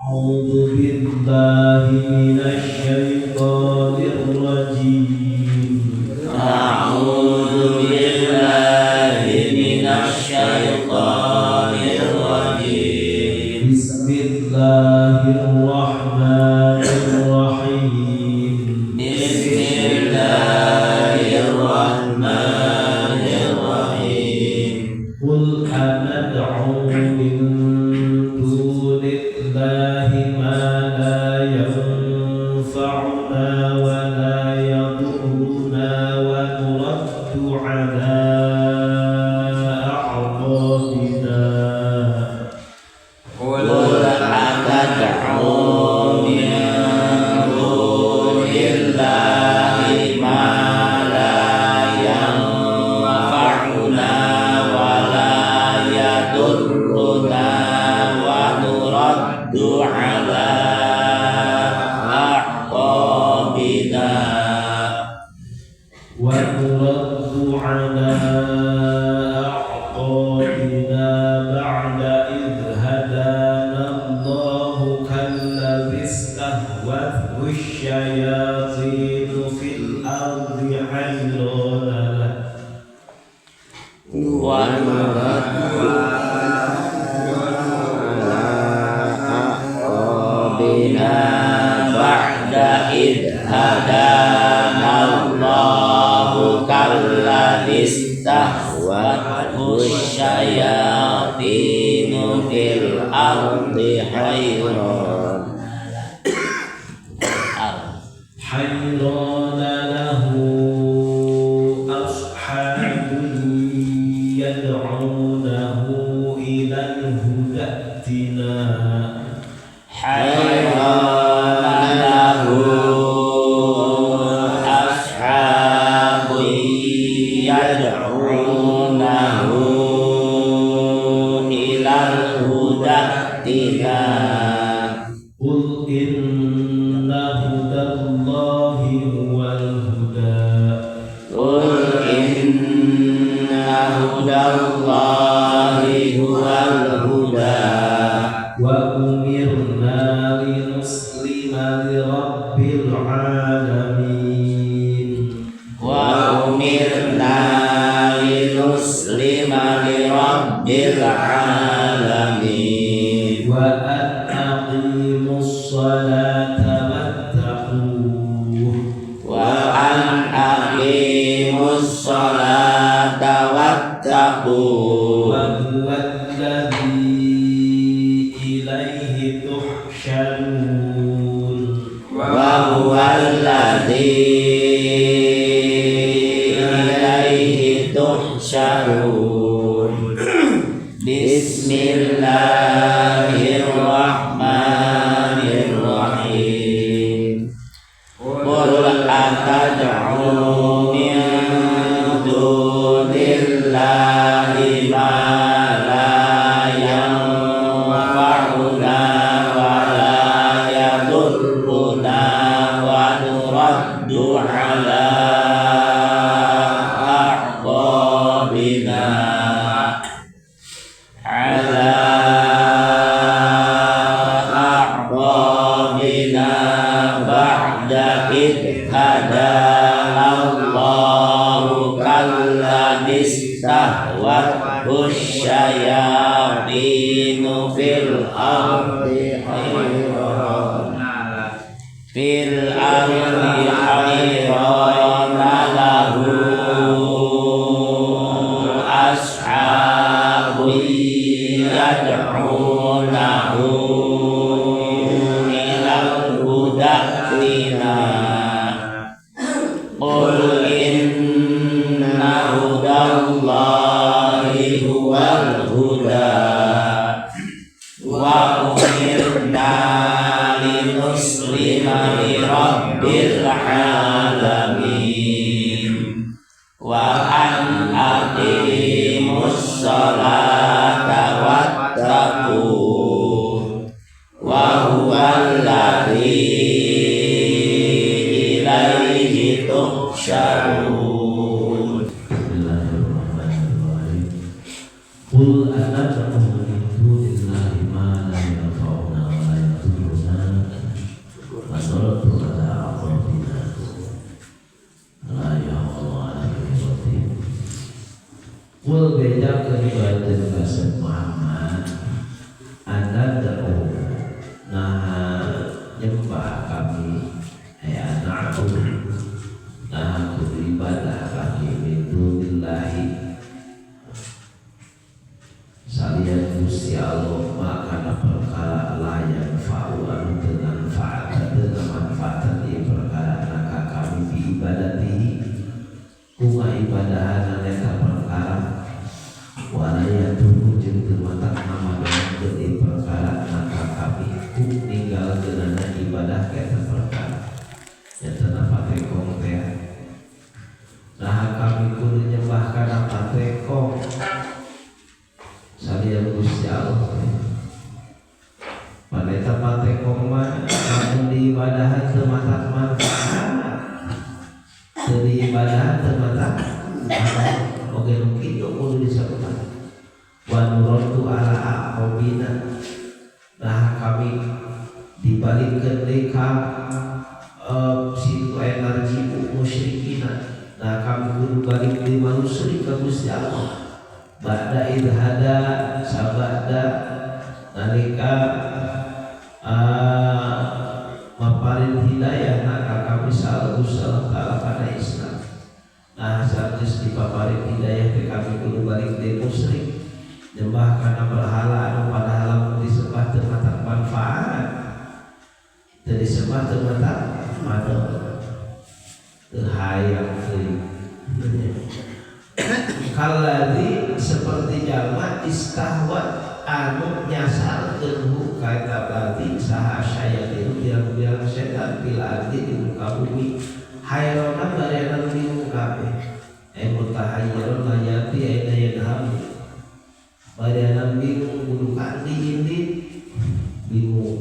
أعوذ بالله من الشيطان الرجيم أعوذ بالله من الشيطان الرجيم بسم الله الرحمن الرحيم بسم الله الرحمن الرحيم قل أندعو من دون الله ما لا ينفعنا ولا يضرنا ونرد على أعقابنا قل أتدعو من دون الله ما لا ينفعنا ولا يضرنا ونرد على أعقابنا بعد إذ هدانا الله كالذي استهوته الشياطين في الأرض حيران له أصحاب يدعونه إلى الهدى ائتنا قل إن هدى الله هو الهدى وأمرنا لنسلم لرب العالمين وأن أقيموا الصلاة واتقوه وهو الذي إليه تحشرون بسم الله الرحمن الرحيم قل أتدعو من دون الله ما لا ينفعنا ولا يضرنا ونرد على أعقابنا بعد إذ هدانا الله كالذي استهوته الشياطين في الأرض حيران له أصحاب يدعونه إلى الهدى ائتنا قل إن هدى الله هو الهدى وأمرنا لنسلم لرب العالمين وأن أقيموا الصلاة واتقوه وهو الذي إليه تحشرون. قل أندعو من دون الله ما لا ينفعنا ولا يضرنا Kul beda keribatin Rasul Muhammad Anda da'u nah nyembah kami anakku nah beribadah kami min dunillahi salian Gusti Allah maka perkara layan fa'uan dengan fa'at dengan manfaatan di perkara naka kami di ibadati kuma ibadahan aneka perkara walaya tunggu jeung termatak nama dengan di perkara naka kami tinggal dengan ibadah kita perkara yang terdapat tekong teh nah kami kudu nyembah kana patekong salian Gusti Allah pada tempat tekong mah namun di ibadahan termatak manfaat di ibadahan termatak oke mungkin itu kudu disebutkan wa nuratu ala aqobina nah kami dibalikkan mereka situ energi musyrikin nah kami kudu balik di manusia ke Gusti Allah ba'da idhada sabada nalika maparin hidayah naka kami salah ta'ala pada Islam nah saat dipaparin hidayah kami kudu balik di musyrik nyembah karena berhala anu padahal lamun disembah teu matak manfaat teu disembah teu matak mador teu hayang teuing kalladzi seperti jalma istahwat anu nyasar keun kaita berarti saha syayatin bilang-bilang setan bil ardi di muka bumi hayrona bareana di muka mutahayyirun layati aina yanham bareana bingung kudu kandi indi bingung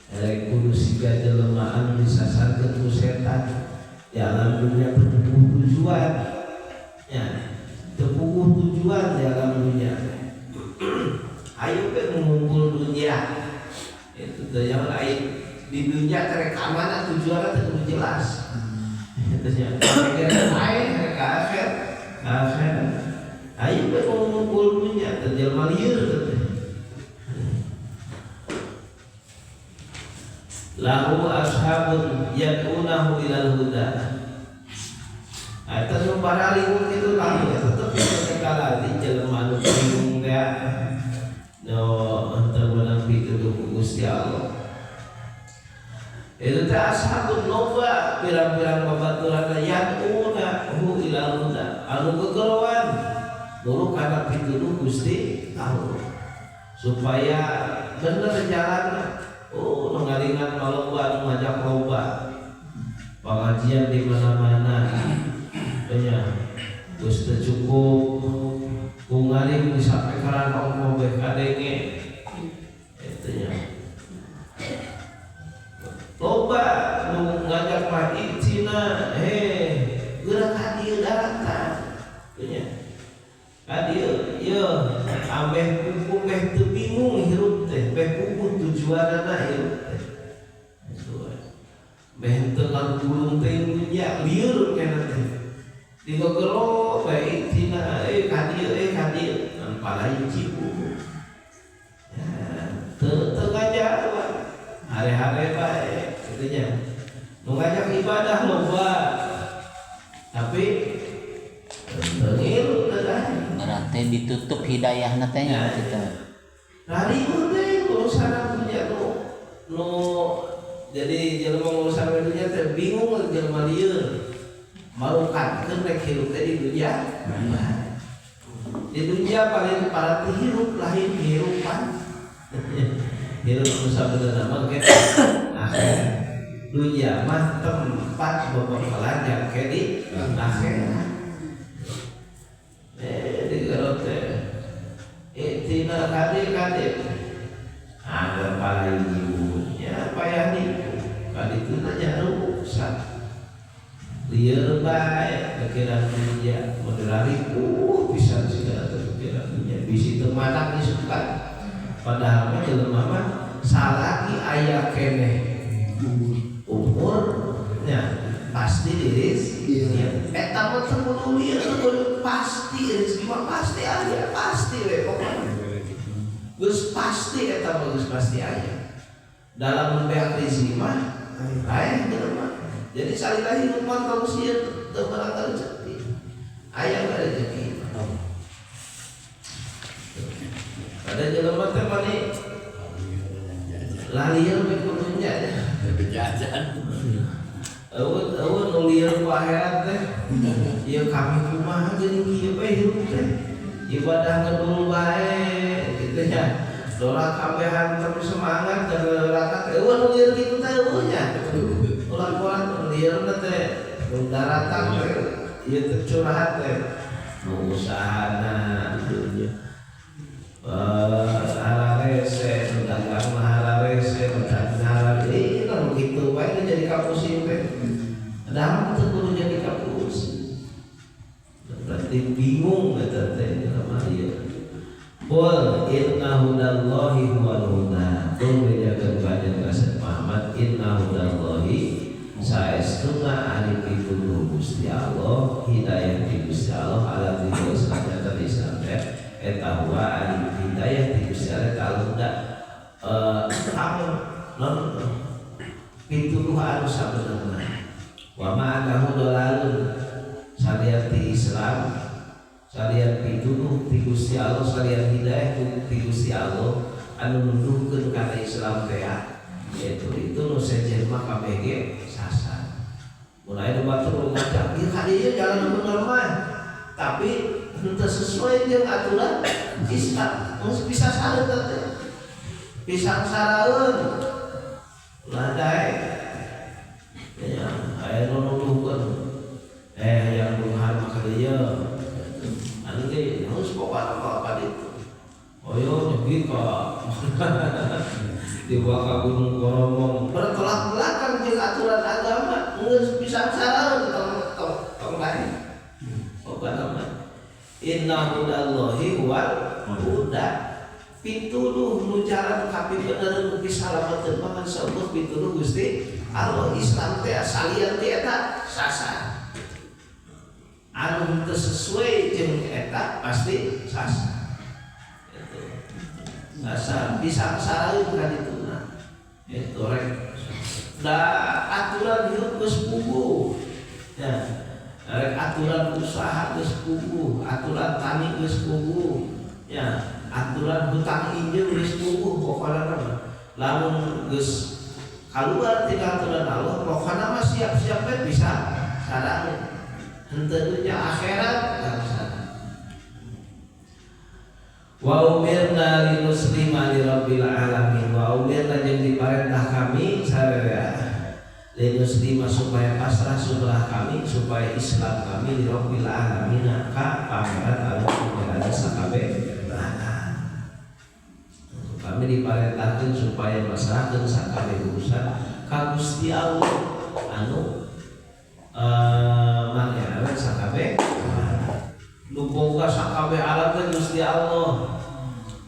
elek kudu siga jelema anu disasarkeun ku setan di alam dunia berbuah tujuan ya terpuguh tujuan di alam dunia ayo ke mengumpul dunia itu yang lain di dunia tereka mana tujuannya tentu jelas itu ya ayo mereka akhir ayo ke mengumpul dunia terjelma liur lahu ashabun yad'unahu ilal huda atau numpara liur itu lagi tetap ketika lagi jelma anu bingung ya no untuk menempi tuduh Gusti Allah itu teh ashabun noba pirang-pirang babaturan yad'una hu ilal huda anu gegerowan dulu kana pituduh Gusti Allah supaya bener jalan mengalingan lomba ngajak lomba pengajian di mana-mana banyak terus cukup kungaling sampai karena ongko bekadenge itu ya lomba ngajak mati Cina gerak hadir daratan punya hadir ya ambeh kuku beh teu bingung hirup teh beh kuku tujuanana hirup teh beh teu ngagulung teh nya lieur kana teh digogelo bae Cina hadir palai cipu ya teu ngajak hari-hari bae kitu nu ngajak ibadah lomba tapi teu berarti ditutup hidayah natanya kita hari teh urusan dunia nu jadi jelema urusan dunia teh bingung jelema lieur marukatkeun rek hirup teh di dunia di dunia paling para hirup lain kehirupan hirup nu sabenerna mah ge akhir dunia mah tempat bebekalan yang ke di akhirat digerote tina kadek ada palai ibunya payah nipu kaditu nanya rusak lieur bae pikiran dunia moderari bisa segala pikiran dunia bisi teu manak disukan padahal mah jelema mah salaki aya keneh umurnya pasti diris eta mah teu lieur pasti rezeki mah pasti eta bagus pasti aya. Dalam membeak rezeki mah aya jelema. Jadi salila hidup mah kamu sieun teu barang rezeki. Aya mah rezeki. Ada jelema teh mani lalieur we kudunya jajan. Eueun nu lieur ku akhirat teh. Ieu kami kumaha geuning kieu bae hirup teh. Ibadah ngedul bae kitu nya. Doa kabehan terus semangat dan neraka eueun nu lieur kitu teh eueuh nya. Ulah-ulah lieur teh daratan teh ieu teh curhat teh. Nu usahana dunya. Hararese, dagang hararese, dagang hararese, kan begitu, baik jadi kapusin teh. Padahal itu kudu jadi kapusin. Berarti bingung kata teh nama dia. Qul inna hudallahi huwal huda. Qul menjaga kepada Rasul Muhammad inna hudallahi saestuna ari pituduh Gusti Allah, hidayah ti Gusti Allah ala diri saja tadi sampai eta huwa ari hidayah ti Gusti Allah kalau tidak non pituduh anu sabenerna wa ma'anahu dalalun syariat ti Islam syariat pituduh ti Gusti Allah syariat hidayah ti Gusti Allah anu nuduhkeun kana Islam teh yaitu itu nu sejen mah kabeh ge sasar mulai nu batur ngajak ieu kadieu jalan bener mah tapi henteu sesuai jeung aturan Islam geus bisa sareut teh pisang saraeun ladai ya aya nu nuduhkeun yang Tuhan mah kadieu anu ge geus pokona apa ditu oyo nyebut ka dibawa ka Gunung Koromong bertolak belakang jeung aturan agama geus pisang saraeun tong lain pokona mah inna hudallahi wal huda pituduh nu jalan kapi bener nu bisa salametkeun mah saeueuh pituduh Gusti Allah Islam teh salian teh eta sasar anu teu sesuai jeung eta pasti sasar itu sasar bisa saraeun ka dituna itu rek da aturan hidup geus puguh ya rek aturan usaha geus puguh, aturan tani geus puguh, ya aturan hutang injeun geus puguh pokona mah. Lamun geus kaluar ti aturan Allah, pokona mah siap-siap we bisa saraeun. Henteu dunya akhirat bisa. Wa umirna lil muslima li rabbil alamin wa umirna jeung diparentah kami sararea lil muslima supaya pasrah sebelah kami supaya Islam kami li rabbil alamin ka pangeran anu pangeran sakabeh belahan. Kami diparentahkeun supaya masrahkeun sakabeh urusan ka Gusti Allah anu mangera sakabeh nu boga sakabeh alam teh Gusti Allah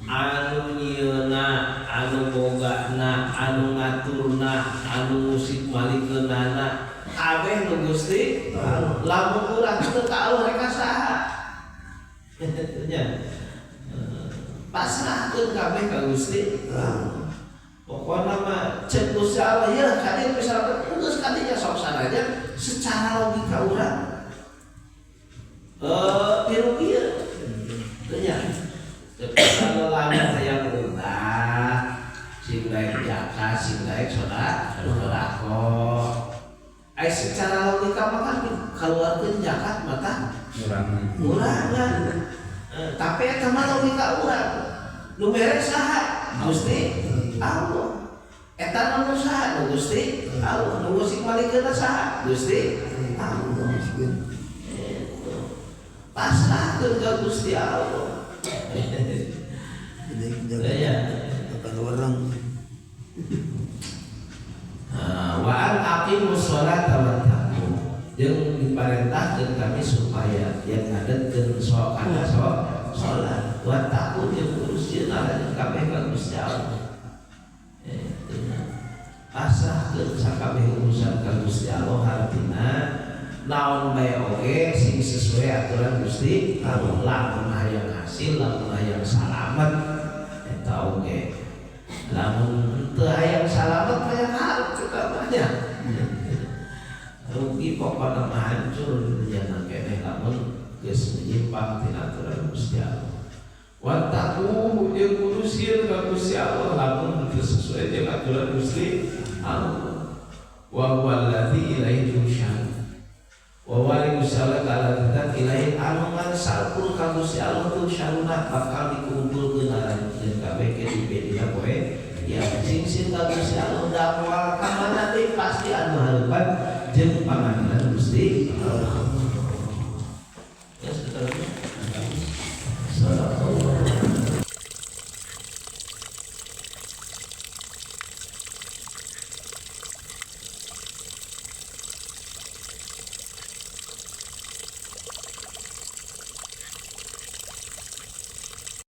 anu nyieuna anu bogana anu ngaturna anu musik malikeunana kabeh nu Gusti lamun urang teu ka Allah rek saha nya pasrahkeun kabeh ka Gusti pokona mah ceuk Gusti Allah ya kadieu misalkan geus kadinya sok sanaja secara logika urang tiru ieu teu nya kalau lama saya berubah, sing baik jaka, sing baik sodako. Secara logika mah kan keluarkeun zakat mata urangan. Tapi eta mah logika urang. Nu mere saha? Gusti Allah. Eta nu saha? Gusti Allah. Nu sing malikeunna saha? Gusti Allah. Pasrahkeun ka Gusti Allah. Jadi kata orang wa an aqimus sholata wa taqu jeung diparentahkeun kami supaya yang ngadegkeun salat wa taqu jeung urusieun ala kabeh ka Gusti Allah. Pasrahkeun sakabeh urusan ka Gusti Allah artina naon bae oge sing sesuai aturan Gusti Allah lamun hayang hasil lamun hayang salamet eta oge Lamun teu hayang salamet aya hareup cekamanya. Rugi pokona mah hancur dunia keneh lamun geus menyimpang tina aturan Gusti Allah. Wattaqu jeung kudu sieun ka Gusti Allah lamun teu sesuai jeung aturan Gusti Allah. Wa huwal ladzi ilaihi tusyarun. Wa wali musalla kala kita ilahi anu mansalkul ka Gusti Allah tusyaruna bakal dikumpulkeun jeung kabeh ke di dina poe ya sing ka Gusti Allah da moal ka mana deui pasti anu hareupan jeung pangadilan Gusti Allah.